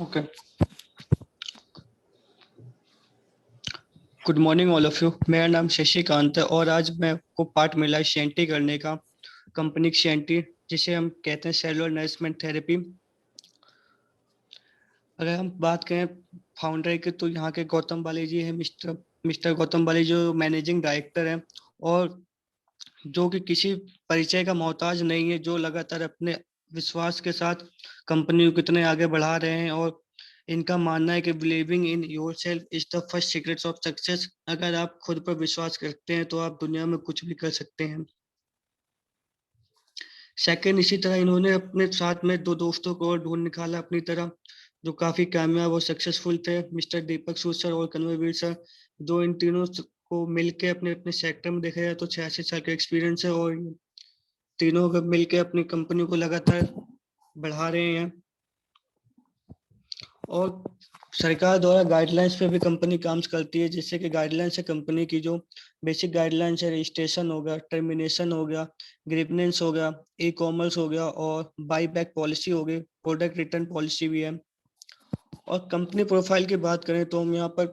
Okay. Good morning all of you. मेरा नाम शशिकांत है और आज मैं को पार्ट मिला है शेंटी करने का। कंपनी शेंटी, जिसे हम कहते हैं सेलुलर नरिशमेंट थेरेपी। अगर हम बात करें फाउंडर की, तो यहाँ के गौतम बाली जी है, मिस्टर मिस्टर गौतम बाली, जो मैनेजिंग डायरेक्टर है और जो कि किसी परिचय का मोहताज नहीं है, जो लगातार अपने विश्वास के साथ कंपनी को कितने आगे बढ़ा रहे हैं। और इनका मानना है कि believing in yourself is the first secret of success. अगर आप खुद पर विश्वास करते हैं तो आप दुनिया में कुछ भी कर सकते हैं। सेकंड, इसी तरह इन्होंने अपने साथ में दो दोस्तों को और ढूंढ निकाला अपनी तरह, जो काफी कामयाब और सक्सेसफुल थे, मिस्टर दीपक सूद सर और कन्वरवीर सर। जो इन तीनों को मिलके अपने अपने सेक्टर में देखा जाए तो 86 साल का एक्सपीरियंस है और तीनों को मिलके अपनी कंपनी को लगातार बढ़ा रहे हैं। और सरकार द्वारा गाइडलाइंस पे भी कंपनी काम करती है, जिससे कि गाइडलाइंस है कंपनी की, जो बेसिक गाइडलाइंस है, रजिस्ट्रेशन हो गया, टर्मिनेशन हो गया, ग्रीवनेंस हो गया, ई कॉमर्स हो गया और बाई बैक पॉलिसी हो गई, प्रोडक्ट रिटर्न पॉलिसी भी है। और कंपनी प्रोफाइल की बात करें तो हम यहाँ पर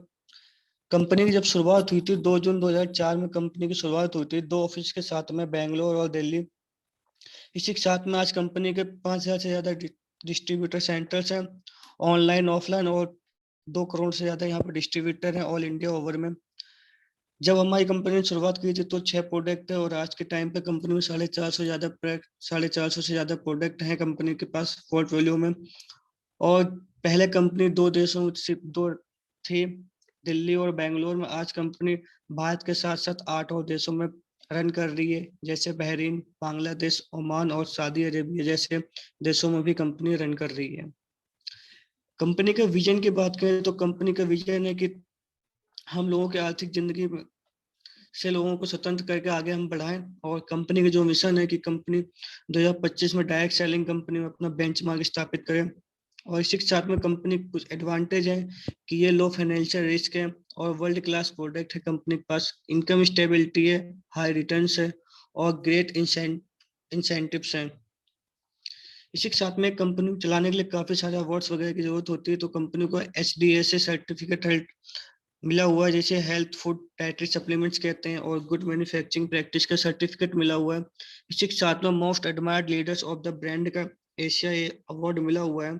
कंपनी की जब शुरुआत हुई थी 2 जून 2004 में कंपनी की शुरुआत हुई थी, 2 ऑफिस के साथ में, बेंगलोर और दिल्ली। इसी के साथ में आज कंपनी के 5,000 से ज्यादा डिस्ट्रीब्यूटर सेंटर्स हैं, ऑनलाइन ऑफलाइन, और 2 करोड़ से ज्यादा यहाँ पर डिस्ट्रीब्यूटर हैं ऑल इंडिया ओवर में। जब हमारी कंपनी ने शुरुआत की थी तो 6 प्रोडक्ट है और आज के टाइम पे कंपनी में 450 से ज्यादा प्रोडक्ट हैं कंपनी के पास पोर्टफोलियो में। और पहले कंपनी 2 देशों में सिर्फ दो थी, दिल्ली और बेंगलोर में। आज कंपनी भारत के साथ साथ 8 और देशों में रन कर रही है, जैसे बहरीन, बांग्लादेश, ओमान और सऊदी अरेबिया जैसे देशों में भी कंपनी रन कर रही है। कंपनी के विजन की बात करें तो कंपनी का विजन है कि हम लोगों की आर्थिक जिंदगी से लोगों को स्वतंत्र करके आगे हम बढ़ाएं। और कंपनी का जो मिशन है कि कंपनी 2025 में डायरेक्ट सेलिंग कंपनी में अपना बेंचमार्क स्थापित करें। और इसी के साथ में कंपनी के कुछ एडवांटेज है कि ये लो फाइनेंशियल रिस्क है और वर्ल्ड क्लास प्रोडक्ट है कंपनी के पास, इनकम स्टेबिलिटी है, हाई रिटर्न्स है और ग्रेट इंसेंटिव्स हैं। इसी के साथ में कंपनी को चलाने के लिए काफी सारे अवार्ड्स वगैरह की जरूरत होती है, तो कंपनी को एचडीए से सर्टिफिकेट मिला हुआ है, जैसे हेल्थ फूड डाइटरी सप्लीमेंट्स कहते हैं, और गुड मैन्युफैक्चरिंग प्रैक्टिस का सर्टिफिकेट मिला हुआ है। इसी के साथ में most admired leaders of the brand का एशिया अवार्ड मिला हुआ है।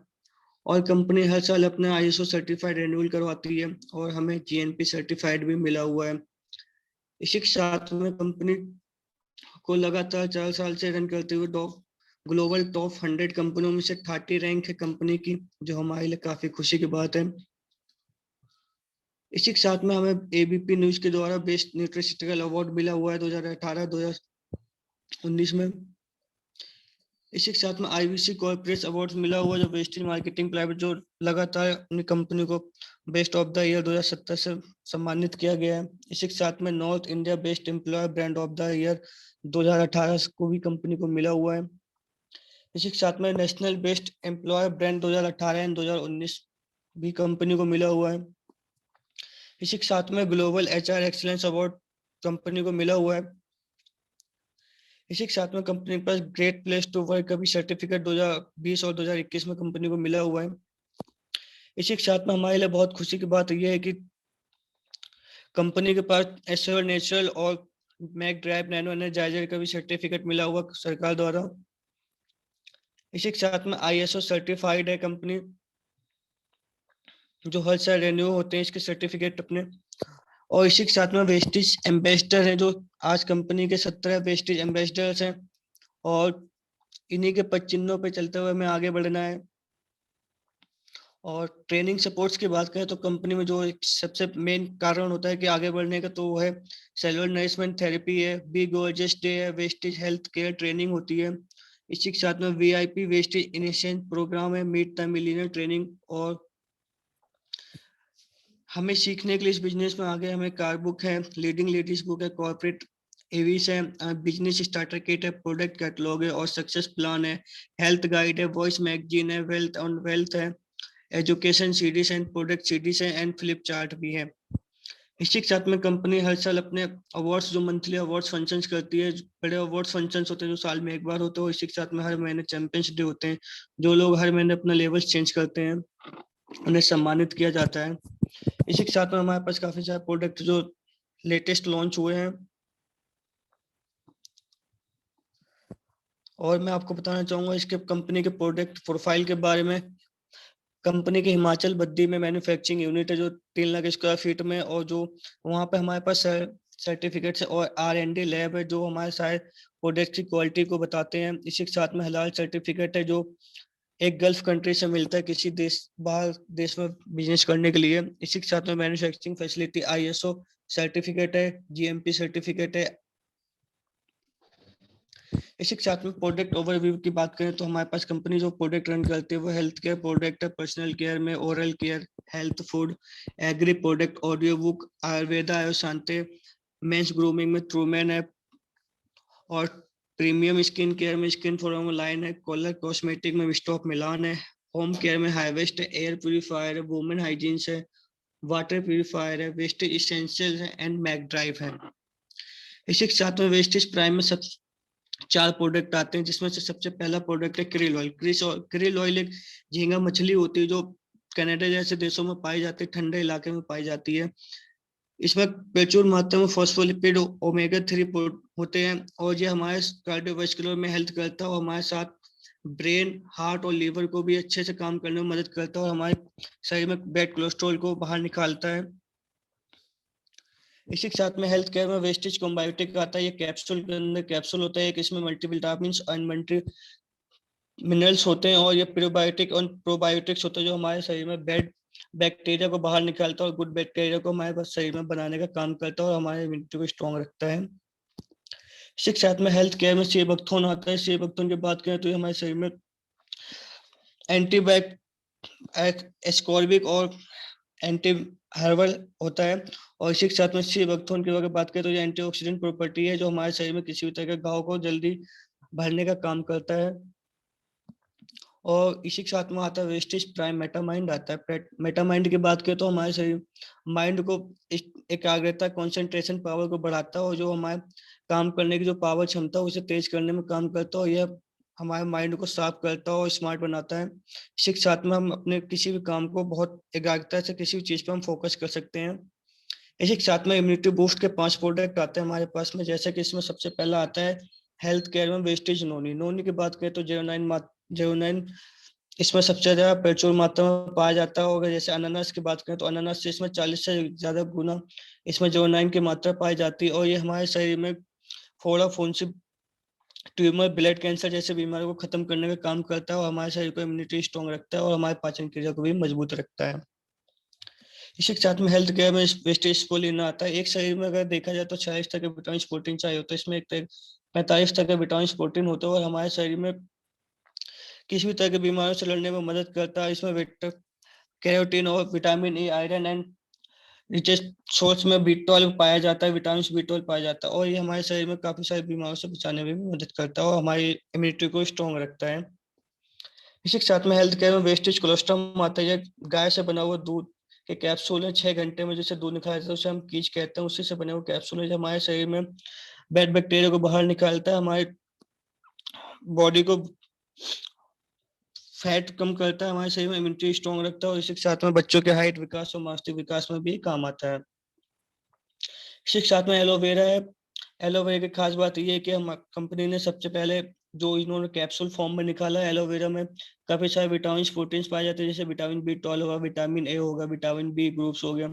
और कंपनी हर साल अपना आईएसओ सर्टिफाइड रिन्यूअल करवाती है और हमें जीएनपी सर्टिफाइड भी मिला हुआ है। इसी के साथ में कंपनी को लगातार 4 साल से रन करते हुए ग्लोबल टॉप 100 कंपनियों में से 30 रैंक है कंपनी की, जो हमारे लिए काफी खुशी की बात है। इसी के साथ में हमें एबीपी न्यूज के द्वारा बेस्ट न्यूट्रिशनल अवार्ड मिला हुआ है 2018-2019 में। इसी के साथ में आईवीसी कॉर्पोरेट अवार्ड मिला हुआ, जो बेस्ट इन मार्केटिंग प्राइवेट, जो लगातार अपनी कंपनी को बेस्ट ऑफ द ईयर 2017 से सम्मानित किया गया है। इसी के साथ में north India best employer brand of the year 2018 को भी कंपनी को मिला हुआ है। इसी के साथ में national best employer brand 2018 and 2019 भी कंपनी को मिला हुआ है। इसी के साथ में global HR excellence award company को मिला हुआ है। इसी के साथ में कंपनी के पास ग्रेट प्लेस टू वर्क का भी सर्टिफिकेट 2020 और 2021 में कंपनी को मिला हुआ है। इसी के साथ में हमारे लिए बहुत खुशी की बात यह है कि कंपनी के पास एश्योर नेचुरल और मैक ड्राइव नैनो एनर्जाइजर का भी सर्टिफिकेट मिला हुआ सरकार द्वारा। इसी के साथ में आईएसओ सर्टिफाइड है कंपनी, जो हर साल रिन्यू होते हैं इसके सर्टिफिकेट अपने। और इसी के साथ में वेस्टिज एम्बेसडर हैं, जो आज कंपनी के 17 वेस्टिज एम्बेसडर्स हैं और इन्हीं के पद चिन्हों पे चलते हुए हमें आगे बढ़ना है। और ट्रेनिंग सपोर्ट्स की बात करें तो कंपनी में जो एक सबसे मेन कारण होता है कि आगे बढ़ने का, तो वो है सेलुलर नरिशमेंट थेरेपी है, बी गोर्जियस डे है, वेस्टेज हेल्थ केयर ट्रेनिंग होती है। इसी के साथ में वीआईपी वेस्टेज इनिशिएशन प्रोग्राम है, मीट द मिलियनर ट्रेनिंग। और हमें सीखने के लिए इस बिजनेस में आगे हमें कार बुक है, लीडिंग लेडीज बुक है, कॉर्पोरेट एवीस है, बिजनेस स्टार्टर किट है, प्रोडक्ट कैटलॉग है और सक्सेस प्लान है, हेल्थ गाइड है, वॉइस मैगजीन है, वेल्थ ऑन वेल्थ है, education series and product series है एंड फ्लिप चार्ट भी है। इसी के साथ में कंपनी हर साल अपने अवार्ड्स, जो मंथली अवार्ड्स फंक्शंस करती है, बड़े अवार्ड्स फंक्शंस होते हैं जो साल में एक बार होते हैं। इसी के साथ में हर महीने चैंपियंस डे होते हैं, जो लोग हर महीने अपना लेवल चेंज करते हैं। उन्हें सम्मानित किया जाता है। इसी के साथ में हमारे पास काफी सारे प्रोडक्ट जो लेटेस्ट लॉन्च हुए हैं, और मैं आपको बताना चाहूंगा इसके कंपनी के प्रोडक्ट प्रोफाइल के बारे में। कंपनी के हिमाचल बद्दी में मैन्युफैक्चरिंग यूनिट है जो 3 लाख स्क्वायर फीट में, और जो वहाँ पे हमारे पास सर्टिफिकेट्स और R&D लैब है जो हमारे सारे प्रोडक्ट की क्वालिटी को बताते हैं। इसी के साथ में हलाल सर्टिफिकेट है जो एक गल्फ कंट्री से मिलता है किसी देश बाहर देश में बिजनेस करने के लिए। इसी के साथ में मैन्युफैक्चरिंग फैसिलिटी ISO सर्टिफिकेट है, GMP सर्टिफिकेट है। इसी के साथ में प्रोडक्ट ओवरव्यू की बात करें तो हमारे पास कंपनी जो प्रोडक्ट रन करती है वो हेल्थ केयर प्रोडक्ट है, पर्सनल केयर में oral care, health food, agree product, audio book, Ayurveda आयो शांति, मेंस ग्रूमिंग में ट्रूमेन है, और प्रीमियम स्किन केयर में स्किन फॉर्म लाइन है, कॉलर कॉस्मेटिक में स्टॉप मिलान है, होम केयर में हाईवेस्ट है, एयर प्यूरिफायर है, वुमेन हाइजीन है, वाटर प्यूरिफायर है, वेस्टेज इसेंशियल है, एंड मैक ड्राइव है। इसी के साथ में वेस्टेज प्राइम में सब 4 प्रोडक्ट आते हैं, जिसमें से सबसे पहला प्रोडक्ट है क्रिल ऑयल। क्रिल ऑयल एक झींगा मछली होती है जो कनाडा जैसे देशों में पाई जाती है, ठंडे इलाके में पाई जाती है। इसमें प्रचुर मात्रा में फॉस्फोलिपिड ओमेगा 3 होते हैं, और ये हमारे कार्डियोवास्कुलर में हेल्थ करता है, और हमारे साथ ब्रेन, हार्ट और लीवर को भी अच्छे से काम करने में मदद करता है, और हमारे शरीर में बैड कोलेस्ट्रॉल को बाहर निकालता है। इसी के साथ में हेल्थ केयर में वेस्टेज कॉम्बायोटिक आता है। ये कैप्सूल के अंदर कैप्सूल होता है, एक इसमें मल्टीविटामिन्स एंड मल्टी मिनरल्स होते हैं, और ये प्रोबायोटिक और प्रोबायोटिक्स होते हैं जो हमारे शरीर में बैड बैक्टीरिया को बाहर निकालता है और गुड बैक्टीरिया को हमारे शरीर में बनाने का काम करता है, और हमारे इम्यूनिटी को स्ट्रॉन्ग रखता है। इसी के साथ में हेल्थ केयर में सीबकथोन आता है। सीबकथोन की बात करें तो ये हमारे शरीर में एंटीबैक एस्कॉर्बिक और एंटी हर्बल होता है। और इसी के साथ में सीबकथोन की अगर बात करें तो ये एंटीऑक्सीडेंट प्रॉपर्टी है जो हमारे शरीर में किसी भी तरह के घाव को जल्दी भरने का काम करता है। और इसी के साथ में आता है वेस्टेज प्राइम मेटामाइंड आता है। मेटामाइंड की बात करें तो हमारे शरीर माइंड को एकाग्रता, कंसंट्रेशन पावर को बढ़ाता है, और जो हमारे काम करने की जो पावर क्षमता है उसे तेज करने में काम करता है, और यह हमारे माइंड को साफ करता है और स्मार्ट बनाता है। इसी के साथ में हम अपने किसी भी काम को बहुत एकाग्रता से किसी भी चीज पर हम फोकस कर सकते हैं। इसी के साथ में इम्यूनिटी बूस्ट के 5 प्रोडक्ट आते हैं हमारे पास में, जैसे कि इसमें सबसे पहला आता है हेल्थ केयर में वेस्टेज नोनी। नोनी की बात करें तो जेरोनाइन इसमें सबसे ज्यादा प्रचुर मात्रा में पाया जाता है। और जैसे अनानास की बात करें तो अनानास से इसमें 40 से ज्यादा गुना इसमें जेरोनाइन की मात्रा पाई जाती है, और ये हमारे शरीर में फोड़ा, फुंसी, ट्यूमर, ब्लड कैंसर जैसे बीमारियों को खत्म करने का काम करता है, और हमारे शरीर को इम्यूनिटी स्ट्रॉन्ग रखता है, और हमारे पाचन क्रिया को भी मजबूत रखता है। इसी के साथ में हेल्थ केयर में वेस्टेज स्पोलिन आता है। एक शरीर में अगर देखा जाए तो 46 तरह के विटामिन प्रोटीन चाहिए होता है, इसमें एक 45 तरह के विटामिन प्रोटीन होते हैं, और हमारे शरीर में किसी भी तरह की बीमारियों से लड़ने में मदद करता है। इसमें कैरोटीन और vitamin A, iron and richest source में B12 पाया जाता है, विटामिन B12 पाया जाता है, और ये हमारे शरीर में काफी सारी बीमारियों से बचाने में भी मदद करता है, और हमारी इम्यूनिटी को स्ट्रॉन्ग रखता है। इसी के साथ में हेल्थ केयर में वेस्टेज कोलेस्ट्रॉल आता है। गाय से बना हुआ दूध के कैप्सूल है, 6 घंटे में जैसे दूध निकाला जाता है उसे हम कीच कहते हैं, उसी से बने हुए कैप्सूल है जो हमारे शरीर में बैड बैक्टीरिया को बाहर निकालता है, हमारे बॉडी को फैट कम करता है, हमारे शरीर में इम्यूनिटी स्ट्रॉन्ग रखता है, और इसी के साथ में बच्चों के हाइट विकास और मानसिक विकास में भी काम आता है। इसी के साथ में एलोवेरा है। एलोवेरा की खास बात यह है कि हम कंपनी ने सबसे पहले जो इन्होंने कैप्सूल फॉर्म में निकाला है, एलोवेरा में काफी सारे विटामिन प्रोटीन पाए जाते हैं, जैसे विटामिन B12 होगा, विटामिन ए होगा, विटामिन बी ग्रुप्स हो गया,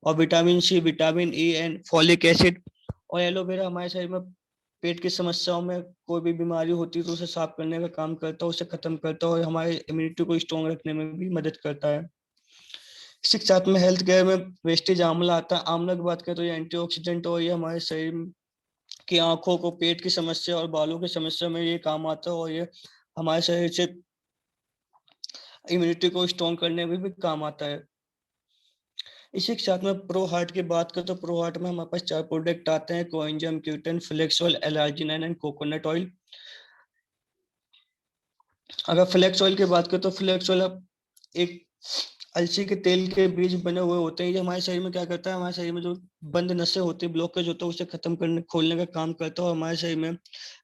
और vitamin C, vitamin E and folic acid. और एलोवेरा हमारे शरीर में पेट की समस्याओं में कोई भी बीमारी होती है तो उसे साफ करने का काम करता है, उसे खत्म करता है, और हमारे इम्यूनिटी को स्ट्रॉन्ग रखने में भी मदद करता है। इसी के साथ में हेल्थ केयर में वेस्टेज आंवला आता है। आंवला की बात करें तो ये एंटीऑक्सीडेंट और ये हमारे शरीर की आंखों को, पेट की समस्या और बालों की समस्या में ये काम आता है, और ये हमारे शरीर से इम्यूनिटी को स्ट्रॉन्ग करने में भी काम आता है। इसी के साथ में प्रो हार्ट की बात करें तो प्रो हार्ट में हमारे पास 4 प्रोडक्ट आते हैं, coenzyme Q10, flax oil, L arginine and coconut oil. अगर फ्लेक्स ऑयल की बात करें तो फ्लेक्स ऑयल एक अलसी के तेल के बीज बने हुए होते हैं। ये हमारे शरीर में क्या करता है, हमारे शरीर में जो बंद नसें होती है, ब्लॉकेज होता है, उसे खत्म करने, खोलने का काम करता है, और हमारे शरीर में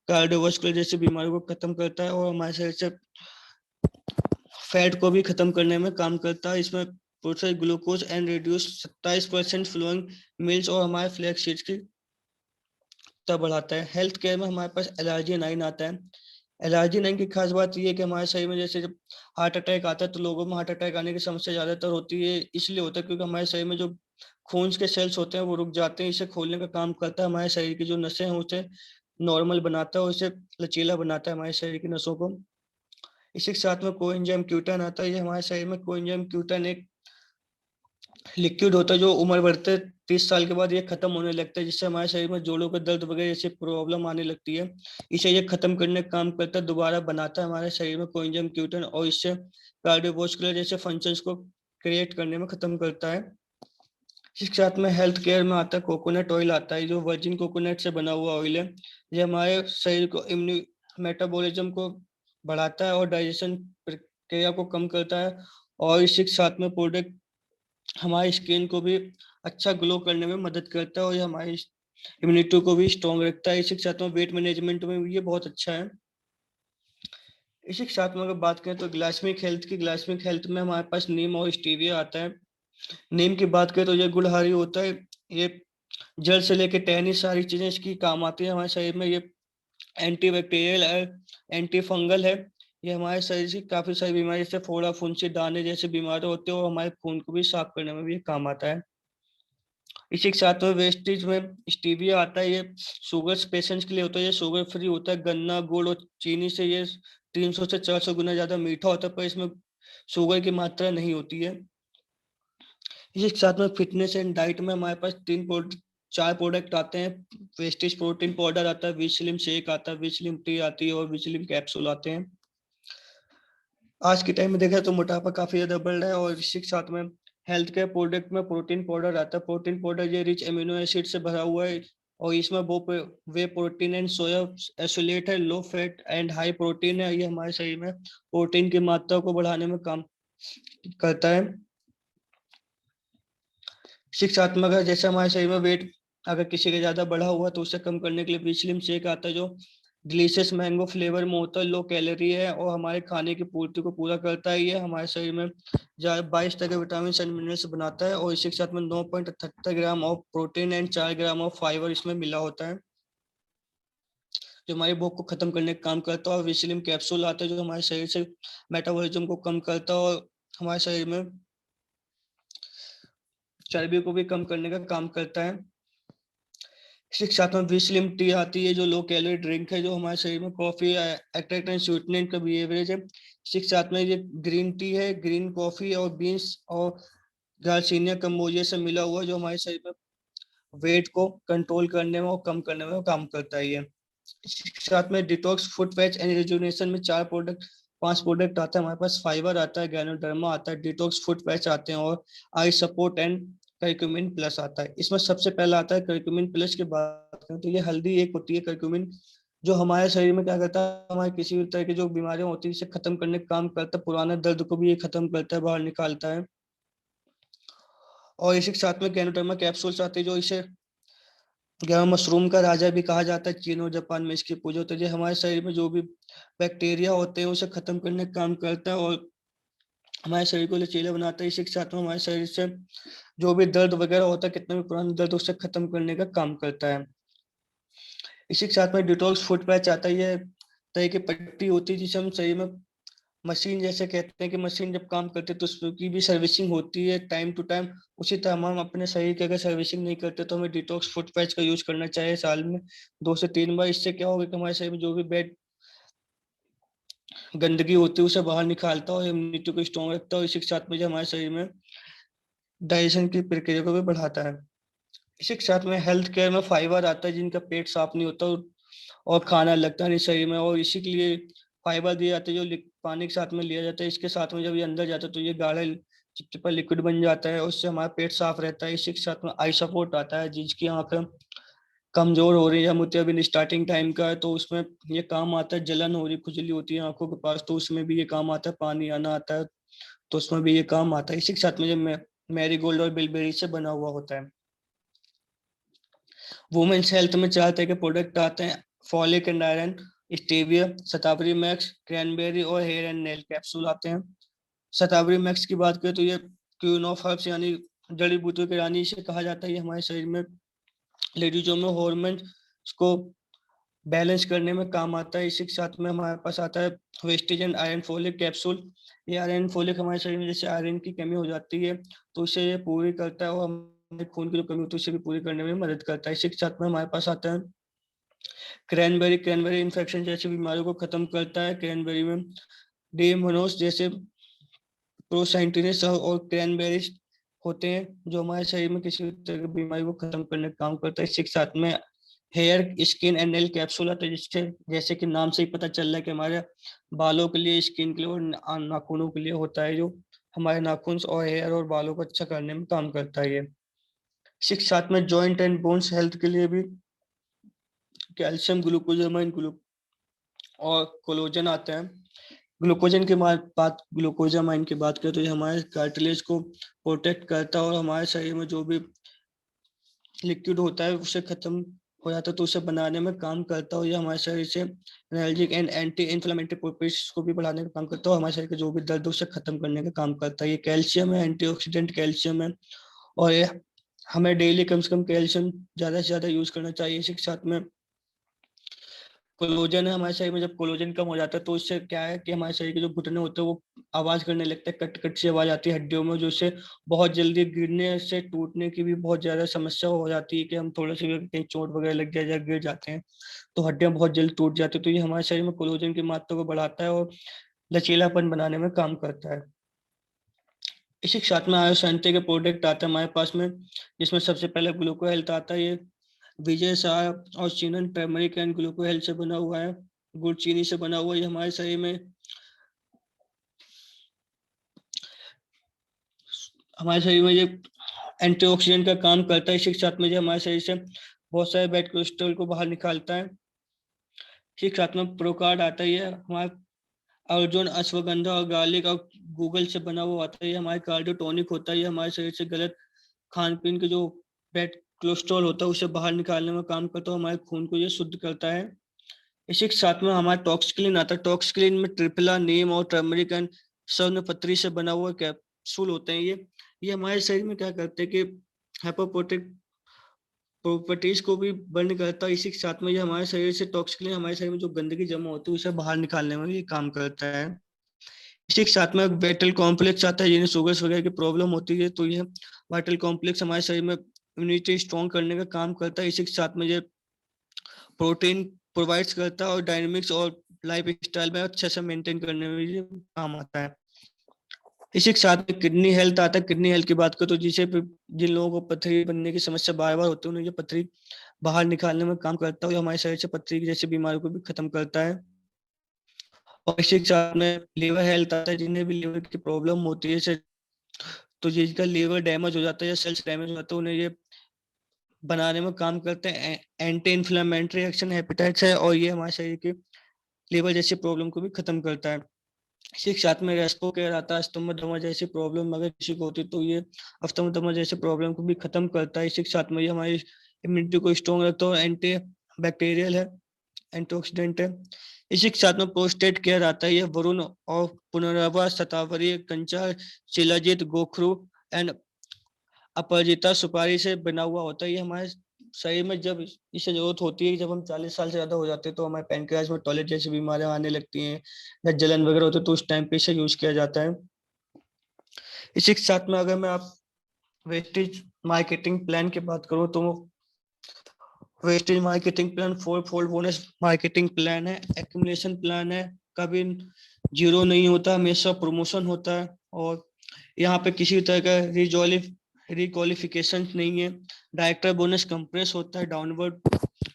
कार्डियोवास्कुलर जैसी बीमारियों को खत्म करता है, और हमारे शरीर से फैट को भी खत्म करने में काम करता है। इसमें processed glucose and reduce 27% flowing mills और हमारे फ्लैक्स सीड्स की तब बढ़ाता है। हेल्थ केयर में हमारे पास एलर्जी 9 आता है। एलर्जी 9 की खास बात ये है कि हमारे शरीर में जैसे जब हार्ट अटैक आता है तो लोगों में हार्ट अटैक आने की समस्या ज्यादातर होती है, इसलिए होता है क्योंकि हमारे शरीर में जो खून के सेल्स होते हैं वो रुक जाते हैं। इसे खोलने का काम करता है। हमारे शरीर की जो नसें हैं उसे नॉर्मल बनाता है और इसे लचीला बनाता है हमारे शरीर की नसों को। इसी के साथ में कोएंजाइम Q10 आता है। ये हमारे शरीर में कोएंजाइम Q10 एक लिक्विड होता है जो उम्र बढ़ते 30 साल के बाद ये खत्म होने लगता है, जिससे हमारे शरीर में जोड़ों के दर्द वगैरह जैसी प्रॉब्लम आने लगती है। इसे ये खत्म करने का काम करता है, दोबारा बनाता है हमारे शरीर में कोएंजाइम Q10 और इससे कार्डियोवास्कुलर जैसे फंक्शंस को क्रिएट करने में खत्म करता है। इसके साथ में हेल्थ केयर में आता है कोकोनट ऑयल आता है, जो वर्जिन कोकोनट से बना हुआ ऑयल है। ये हमारे शरीर को मेटाबॉलिज्म को बढ़ाता है और डाइजेशन प्रक्रिया को कम करता है। और इसी के साथ में प्रोडक्ट हमारी स्किन को भी अच्छा ग्लो करने में मदद करता है और ये हमारी इम्यूनिटी को भी स्ट्रॉन्ग रखता है। इसी के साथ में वेट मैनेजमेंट में भी ये बहुत अच्छा है। इसी के साथ में अगर बात करें तो ग्लाइसेमिक हेल्थ में हमारे पास नीम और स्टीविया आता है। नीम की बात करें तो ये गुड़हारी होता है। ये जड़ से लेके टहनी सारी चीजें इसकी काम आती है हमारे शरीर में। ये एंटी बैक्टीरियल और एंटी फंगल है। ये हमारे शरीर से काफी सारी बीमारी जैसे फोड़ा फुंसी दाने जैसे बीमारी होते हैं और हमारे खून को भी साफ करने में भी ये काम आता है। इसी के साथ में वेस्टेज में स्टीविया आता है। ये शुगर पेशेंट्स के लिए होता है। ये शुगर फ्री होता है। गन्ना गुड़ और चीनी से ये 300 से 400 गुना ज्यादा मीठा होता है, पर इसमें शुगर की मात्रा नहीं होती है। इसी के साथ में फिटनेस एंड डाइट में हमारे पास 4 प्रोडक्ट आते हैं। वेस्टेज प्रोटीन पाउडर आता है, विच स्लिम शेक आता है, विच स्लिम टी आती है और विच स्लिम कैप्सूल आते हैं। आज के टाइम में देखा तो मोटापा काफी ज्यादा बढ़ रहा है और इसी के साथ में हेल्थ केयर प्रोडक्ट में प्रोटीन पाउडर आता है। प्रोटीन पाउडर ये रिच एमिनो एसिड से भरा हुआ है और इसमें वो वे प्रोटीन एंड सोया एसोलेट है, low fat and high protein है। ये हमारे शरीर में प्रोटीन की मात्रा को बढ़ाने में काम करता है। शिक्षात्मक है, जैसे हमारे शरीर में वेट अगर किसी का ज्यादा बढ़ा हुआ है तो उसे कम करने के लिए विचलिम शेक आता है, जो डिलीशियस मैंगो फ्लेवर में होता है, लो कैलोरी है और हमारे खाने की पूर्ति को पूरा करता है। ये हमारे शरीर में 22 विटामिन एंड मिनरल्स बनाता है और इसी के साथ में 9.78 gram of protein and 4 gram of fibre इसमें मिला होता है, जो हमारी भूख को खत्म करने का काम करता है। और विचलिम कैप्सूल आता है जो हमारे शरीर से मेटाबॉलिज्म को कम करता है और हमारे शरीर में चर्बी को भी कम करने का काम करता है। इसी के साथ में विस्लिम टी आती है, जो लो कैलोरी ड्रिंक है, जो हमारे शरीर में कॉफी एक्ट्रैक्ट एंड स्वीटनेस का भी एवरेज है। इसी के साथ में ये ग्रीन टी है, ग्रीन कॉफी और बीन्स और दालचीनी कम्बोजिया से मिला हुआ, जो हमारे शरीर में वेट को कंट्रोल करने में और कम करने में काम करता है। ये इसी के साथ में detox foot patch and rejuvenation में 5 प्रोडक्ट आता है हमारे पास। फाइबर आता है, गैनोडर्मा आता है, डिटॉक्स फुट पैच आते हैं और I support and curcumin plus आता है। इसमें सबसे पहला आता है करक्यूमिन प्लस की बात करें तो ये हल्दी एक होती है करक्यूमिन, जो हमारे शरीर में क्या करता है, हमारे किसी भी तरह की जो बीमारियां होती है इसे खत्म करने का काम करता है। पुराने दर्द को भी ये खत्म करता है, बाहर निकालता है। और इसी के साथ में गैनोडर्मा कैप्सूल्स आते हैं, जो इसे गेहूं मशरूम का राजा भी कहा जाता है। चीन और जापान में इसकी पूजा होती है। ये हमारे शरीर में जो भी बैक्टीरिया होते हैं उसे खत्म करने का काम करता है और हमारे शरीर को लचीला बनाता है। इसी के साथ में हमारे शरीर से जो भी दर्द वगैरह होता है, कितना भी पुराना दर्द, उसे खत्म करने का काम करता है। इसी के साथ में डिटॉक्स फुट पैच आता है। ये तरह की पट्टी होती है जिसे हम शरीर में मशीन जैसे कहते हैं कि मशीन जब काम करते हैं तो उसकी भी सर्विसिंग होती है टाइम टू टाइम। उसी तरह हम अपने शरीर की अगर सर्विसिंग नहीं करते तो हमें डिटॉक्स फुट पैच का यूज करना चाहिए साल में 2 से 3 बार। इससे क्या होगा कि हमारे शरीर में जो भी बैड गंदगी होती है उसे बाहर निकालता है और इम्यूनिटी को स्ट्रॉन्ग रखता है और इसी के साथ में जो हमारे शरीर में डाइजेशन की प्रक्रिया को भी बढ़ाता है। इसी के साथ में हेल्थ केयर में फाइबर आता है, जिनका पेट साफ नहीं होता और खाना लगता नहीं शरीर में, और इसी के लिए फाइबर दिए जाते हैं जो पानी के साथ में लिया जाता है। इसके साथ में जब ये अंदर जाता है तो ये गाढ़ा चिपचिपा लिक्विड बन जाता है और उससे हमारा पेट साफ रहता है। इसी के साथ में आई सपोर्ट आता है, जिसकी आंख कमजोर हो रही है, मोतियाबिंद स्टार्टिंग टाइम का है तो उसमें ये काम आता है। जलन हो रही, खुजली होती है आंखों के पास तो उसमें भी ये काम आता है। पानी आना आता है तो उसमें भी ये काम आता है। इसी के साथ में जो मैरी गोल्ड और बिलबेरी से बना हुआ होता है। वुमेन्स हेल्थ में 4 तरह के प्रोडक्ट आते हैं, folic and iron, stevia, shatavari max, cranberry और हेयर एंड नेल कैप्सूल आते हैं। शतावरी मैक्स की बात करें तो ये क्वीन ऑफ हर्ब्स यानी जड़ी बूटियों की रानी इसे कहा जाता है। ये हमारे शरीर में लेडीजों में हॉर्मोन्स को बैलेंस करने में काम आता है। इसी के साथ में हमारे पास आता है wastage and iron folic capsule. ये आयरन फोलिक हमारे शरीर में जैसे आयरन की कमी हो जाती है तो इसे ये पूरी करता है, और हमारे खून की जो कमी होती है उसे भी पूरी करने में मदद करता है। इसी के साथ में हमारे पास आता है क्रैनबेरी। क्रैनबेरी इन्फेक्शन जैसी बीमारियों को खत्म करता है। क्रैनबेरी में डी मोनोस जैसे प्रोसाइटिनिस और क्रैनबेरीज होते हैं जो हमारे शरीर में किसी तरह की बीमारी को खत्म करने का काम करता है। इसी के साथ में hair skin and nail capsule आता है, जिससे जैसे कि नाम से ही पता चल रहा है कि हमारे बालों के लिए, स्किन के लिए और नाखूनों के लिए होता है, जो हमारे नाखून और हेयर और बालों को अच्छा करने में काम करता है। ये इसी के साथ में जॉइंट एंड बोन्स हेल्थ के लिए भी कैल्शियम ग्लूकोजामाइन और कोलोजन आता है। ग्लूकोजन के बात ग्लूकोजामाइन की बात करें तो ये हमारे कार्टिलेज को प्रोटेक्ट करता है और हमारे शरीर में जो भी लिक्विड होता है उसे खत्म हो जाता है तो उसे बनाने में काम करता है। और ये हमारे शरीर से energic and anti inflammatory properties को भी बढ़ाने का काम करता है और हमारे शरीर के जो भी दर्द है उसे खत्म करने का काम करता है। ये कैल्शियम है, एंटीऑक्सीडेंट कैल्शियम है, और ये हमें डेली कम से कम कैल्शियम ज्यादा से ज्यादा यूज करना चाहिए। इसी के साथ में कोलोजन है हमारे शरीर में। जब कोलोजन कम हो जाता है तो इससे क्या है कि हमारे शरीर के जो घुटने होते हैं वो आवाज करने लगते हैं, कट कट सी आवाज आती है हड्डियों में, जो इससे बहुत जल्दी गिरने से टूटने की भी बहुत ज्यादा समस्या हो जाती है कि हम थोड़ा सा भी कहीं चोट वगैरह लग जाए या गिर जाते हैं तो हड्डियां बहुत जल्दी टूट जाती है। तो ये हमारे शरीर में कोलोजन की मात्रा को बढ़ाता है और लचीलापन बनाने में काम करता है। इसी के साथ में आयुर्शांति के प्रोडक्ट आते हैं हमारे पास में, जिसमें सबसे पहले ग्लूको हेल्थ आता है। ये विजय शाह और चीनन टर्मरिक एंड ग्लूको हेल्थ से बना हुआ है, गुड़ चीनी से बना हुआ है। ये हमारे शरीर में ये एंटीऑक्सीडेंट का काम करता है। इसी के साथ में ये हमारे शरीर से बहुत सारे बैड कोलेस्ट्रॉल को बाहर निकालता है। इसी के साथ में प्रोकार्ड आता है, ये हमारे अर्जुन अश्वगंधा और गार्लिक और गूगल से बना हुआ आता है। ये हमारे कार्डियोटोनिक होता है। ये हमारे शरीर से गलत खान पीन के जो बैड कोलेस्ट्रॉल होता है उसे बाहर निकालने में काम करता है, हमारे खून को ये शुद्ध करता है। इसी के साथ में हमारा टॉक्सक्लीन आता है। टॉक्सक्लीन में ट्रिपला, नीम और टर्मरिक एंड स्वर्णपत्री से बना हुआ कैप्सूल होते हैं। ये हमारे शरीर में क्या करते हैं कि हाइपोप्रोटेक्ट प्रॉपर्टीज को भी बंद करता है। इसी के साथ में ये हमारे शरीर से टॉक्सिकली हमारे शरीर में जो गंदगी जमा होती है उसे बाहर निकालने में भी काम करता है। इसी के साथ में वाइटल कॉम्प्लेक्स आता है, जिन्हें शुगर्स वगैरह की प्रॉब्लम होती है तो ये वाइटल कॉम्प्लेक्स हमारे शरीर में इम्यूनिटी स्ट्रॉन्ग करने का काम करता है। इसी के साथ में ये प्रोटीन प्रोवाइड्स करता है और डायनेमिक्स और लाइफ स्टाइल में अच्छे से मेंटेन करने में ये काम आता है। इसी के साथ में किडनी हेल्थ आता है। किडनी हेल्थ की बात करें तो जिन लोगों को पथरी बनने की समस्या बार बार होती है उन्हें ये पथरी बाहर निकालने में काम करता है और हमारे शरीर से पथरी जैसी बीमारियों को भी खत्म करता है। और इसी के साथ में लीवर हेल्थ आता है। जिन्हें भी लीवर की प्रॉब्लम होती है तो जिनका लीवर डैमेज हो जाता है या सेल्स डैमेज हो जाता है उन्हें ये बनाने में काम करते हैं। एंटी इन्फ्लेमेटरी एक्शन हेपेटाइटिस है और ये हमारे शरीर की लीवर जैसी प्रॉब्लम को भी खत्म करता है। इसी के साथ में रेस्पो केयर आता है। अस्थमा दमा जैसी प्रॉब्लम अगर किसी को होती है तो ये अस्थमा दमा जैसे प्रॉब्लम को भी खत्म करता है। इसी के साथ में ये हमारी इम्यूनिटी को स्ट्रॉन्ग रखता है और एंटी बैक्टीरियल है, एंटीऑक्सीडेंट है। इसी के साथ में प्रोस्टेट केयर आता है। ये वरुण और पुनर्वा, शतावरी, कंचा, शिलाजीत, गोखरू एंड अपराजिता सुपारी से बना हुआ होता है। ये हमारे शरीर में जब इसे जरूरत होती है, जब हम 40 साल से ज्यादा हो जाते हैं तो हमारे पैनक्रियाज में टॉयलेट जैसी बीमारियां आने लगती हैं या जलन वगैरह होती है तो उस टाइम पे इसे यूज किया जाता है। इसी के साथ में अगर मैं आप वेस्टेज मार्केटिंग प्लान की बात करूं तो wastage marketing plan 4 fold bonus marketing plan है, एक्यूमुलेशन प्लान है। कभी जीरो नहीं होता, हमेशा प्रमोशन होता है और यहाँ पे किसी तरह का रिक्वालिफिकेशन नहीं है। डायरेक्टर बोनस कंप्रेस होता है डाउनवर्ड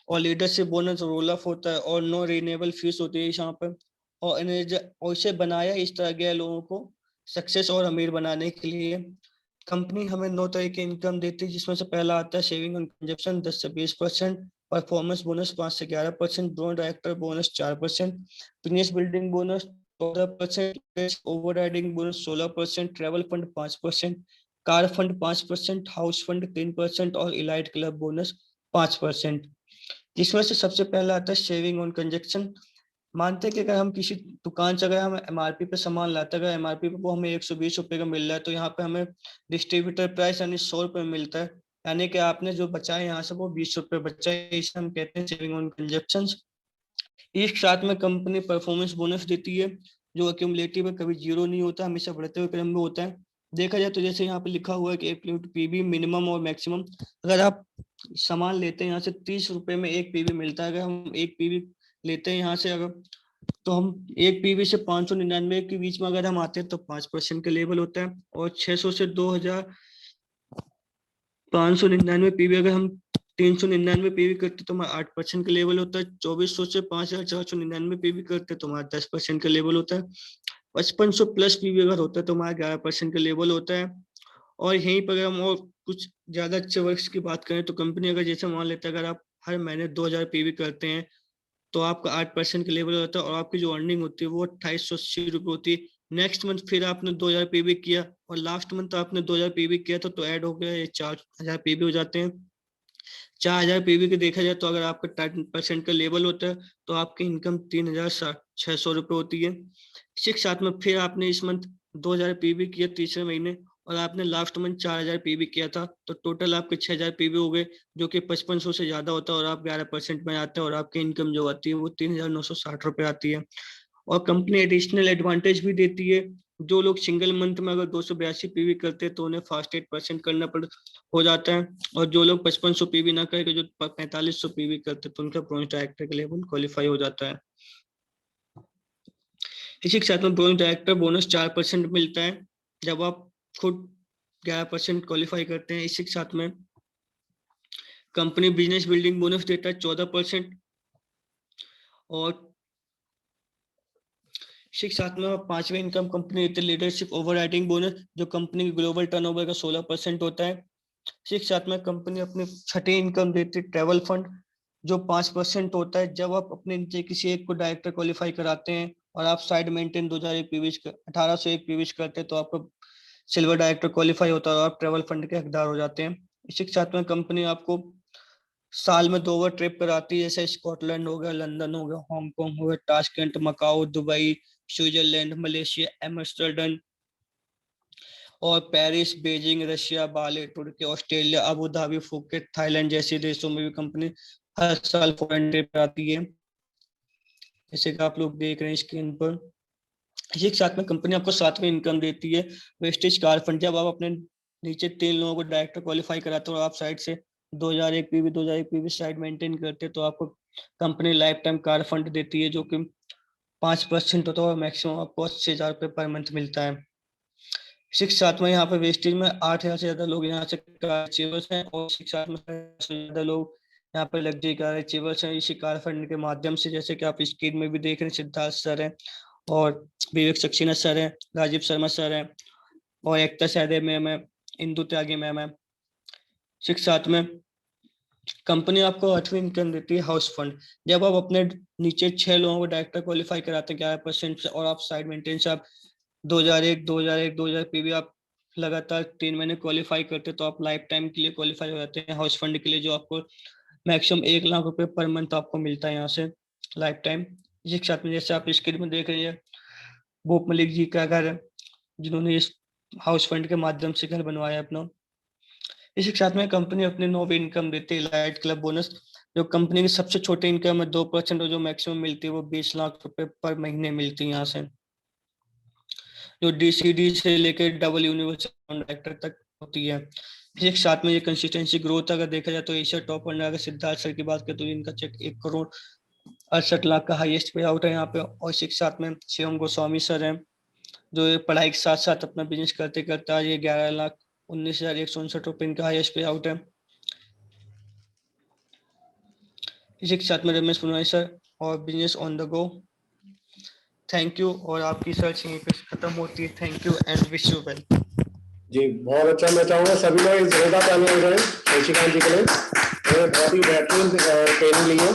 और लीडरशिप बोनस रोल अप होता है और नो रिन्यूएबल फीस होती है यहाँ पर। और इसे बनाया इस तरह गया लोगों को सक्सेस और अमीर बनाने के लिए। कंपनी हमें 9 तरह की इनकम देती है, जिसमें से पहला आता है सेविंग ऑन कंजप्शन 10 से 20%, परफॉर्मेंस बोनस 5 से 11%, board director bonus 4%, business building bonus 14%, over riding bonus 16%, travel fund 5%, car fund 5%, house fund 3% और इलाइट क्लब बोनस 5%। जिसमें से सबसे पहला आता है सेविंग ऑन कंजक्शन। मानते हैं कि अगर हम किसी दुकान से अगर हम एमआरपी पे सामान लाते हैं, अगर एमआरपी पे वो हमें 120 रुपए का मिल रहा है, तो यहाँ पे हमें डिस्ट्रीब्यूटर प्राइस यानी 100 रुपए में मिलता है, यानी कि आपने जो बचा है यहाँ से वो 20 रुपए बचा है। इसे हम कहते हैं सेविंग ऑन कंजप्शन। एक साथ में कंपनी परफॉर्मेंस बोनस देती है जो एक्यूमुलेटिव है, कभी जीरो नहीं होता, हमेशा बढ़ते हुए क्रम में होता है। देखा जाए तो जैसे यहाँ पे लिखा हुआ है कि एक पीवी मिनिमम और मैक्सिमम, अगर आप सामान लेते हैं यहाँ से 30 रुपए में एक पीवी मिलता है। अगर हम एक पीवी लेते हैं यहाँ से, अगर तो हम एक पीवी से 599 के बीच में अगर हम आते हैं तो 5% का लेवल होता है, और 600 से 2599 पीवी अगर हम 399 पीवी करते तो हमारा 8% का लेवल होता है। 2400 से 5499 पीवी करते तो हमारा 10% का लेवल होता है। 5500 प्लस पीवी अगर होता है तो हमारा 11% का लेवल होता है। और यहीं पर अगर हम और कुछ ज्यादा अच्छे वर्क्स की बात करें तो कंपनी अगर जैसे मान लेते हैं अगर आप हर महीने 2000 पीवी करते हैं तो आपका 8% का लेवल होता है, और आपकी जो अर्निंग होती है वो 2880 रुपये होती है। नेक्स्ट मंथ फिर आपने 2000 पीवी किया और लास्ट मंथ आपने 2000 पीवी किया तो ऐड हो गया, ये 4000 पीवी हो जाते हैं। 4000 पीवी के देखा जाए तो अगर आपका 10% का लेवल होता है तो आपकी इनकम 3600 रुपये होती है। इसी साथ में फिर आपने इस मंथ 2000 पीवी किया तीसरे महीने, और आपने लास्ट मंथ 4000 पीवी किया था, तो टोटल आपके 6000 पीवी हो गए, जो कि 5500 से ज्यादा होता है, और आप 11% में आते हैं, और आपकी इनकम जो आती है वो 3960 रुपये आती है। और कंपनी एडिशनल एडवांटेज भी देती है, जो लोग सिंगल मंथ में अगर 282 पीवी करते हैं तो उन्हें फास्ट 8% करना पड़ हो जाता है, और जो लोग 5500 पीवी ना करके जो 4500 पीवी करते हैं तो उनका ब्रोंज डायरेक्टर का लेवल क्वालिफाई हो जाता है। इसी के साथ में ब्रोंज डायरेक्टर बोनस 4% मिलता है जब आप खुद 11% क्वालिफाई करते हैं। इसी के साथ में कंपनी बिजनेस बिल्डिंग बोनस देता है 14%, और इसी के साथ में पांचवी इनकम कंपनी देती है लीडरशिप ओवरराइडिंग बोनस, जो कंपनी की ग्लोबल टर्नओवर का 16% होता है। इसी के साथ में कंपनी अपनी छठी इनकम देती है ट्रैवल फंड, जो 5% होता है। जब आप अपने नीचे किसी एक को डायरेक्टर क्वालिफाई कराते हैं और आप साइड मेंटेन 2001 पीवीज 1801 पीवीज करते हैं तो आपको सिल्वर डायरेक्टर क्वालिफाई होता है और आप ट्रैवल फंड के हकदार हो जाते हैं। इसी के साथ में कंपनी आपको साल में 2 बार ट्रिप कराती है, जैसे स्कॉटलैंड हो गया, लंदन हो गया, हांगकांग हो गया, Tashkent, Macau, Dubai, Switzerland, Malaysia, Amsterdam, और पेरिस, बीजिंग, रशिया, बाली, तुर्की, Australia, Abu Dhabi, Phuket, Thailand जैसे देशों में भी कंपनी हर साल फॉरेन ट्रिप आती है, जैसे कि आप लोग देख रहे हैं स्क्रीन पर। इसी के साथ में कंपनी आपको 7वीं इनकम देती है वेस्टेज कार फंड। जब आप अपने नीचे 3 लोगों को डायरेक्टर क्वालिफाई कराते हो और आप साइड से 2001 पीवी साइड मेंटेन करते, तो आपको company life time car fund देती है, जो कि 5% होता है, और मैक्सिमम आपको 80,000 रुपये पर मंथ मिलता है। इसी के साथ में यहाँ पे वेस्टेज में 8000 से ज्यादा लोग यहाँ से कार अचीवर्स हैं, और इसी के साथ में ज्यादा लोग यहाँ पे लग्जरी कार अचीवर्स हैं इसी कार फंड के माध्यम से, जैसे कि आप स्क्रीन में भी देख रहे हैं सिद्धार्थ सर हैं, और विवेक सक्सेना सर हैं, राजीव शर्मा सर हैं, और एकता सहदेव मैम है, इंदु त्यागी मैम है। इसी के साथ में कंपनी आपको 8वीं इनकम देती है हाउस फंड। जब आप अपने नीचे 6 लोगों को डायरेक्टर क्वालिफाई कराते हैं 11% से, और आप साइड मेंटेन से आप 2001 पीवी आप लगातार 3 महीने क्वालिफाई करते, तो आप लाइफ टाइम के लिए क्वालिफाई हो जाते हैं हाउस फंड के लिए, जो आपको मैक्सिमम 1 लाख रुपए पर मंथ आपको मिलता है यहाँ से लाइफ टाइम। इसी के साथ में जैसे आप स्क्रीन में देख रही है भूप मलिक जी का घर है, जिन्होंने इस हाउस फंड के माध्यम से घर बनवाया अपना। इसी के साथ में कंपनी अपने 9वीं इनकम देती है लाइट क्लब बोनस, जो कंपनी की सबसे छोटी इनकम है 2%, और जो मैक्सिमम मिलती है वो 20 लाख रुपए पर महीने मिलती है यहाँ से, जो डीसीडी से लेकर डबल यूनिवर्सल डायरेक्टर तक होती है। एक साथ में ये कंसिस्टेंसी ग्रोथ अगर देखा जाए तो एशिया टॉप 100 अगर सिद्धार्थ सर की बात करें तो इनका चेक 1,68,00,000 का हाईएस्ट पे आउट है यहाँ पे। और इसी के साथ में शिवम गोस्वामी सर हैं, जो पढ़ाई के साथ साथ अपना बिजनेस करते करते आज ये 11,19,159 रुपए इनका हाईएस्ट पे आउट है। इसी के साथ में रमेश पुनाई सर और business on the go. Thank you, और आपकी सर्च यहीं पे खत्म होती है। Thank you and wish you well. जी बहुत अच्छा, मैं चाहूँगा सभी लोग जोरदार तालियां हो जाए शशिकांत जी के लिए, बहुत ही बेहतरीन ट्रेनिंग ली है।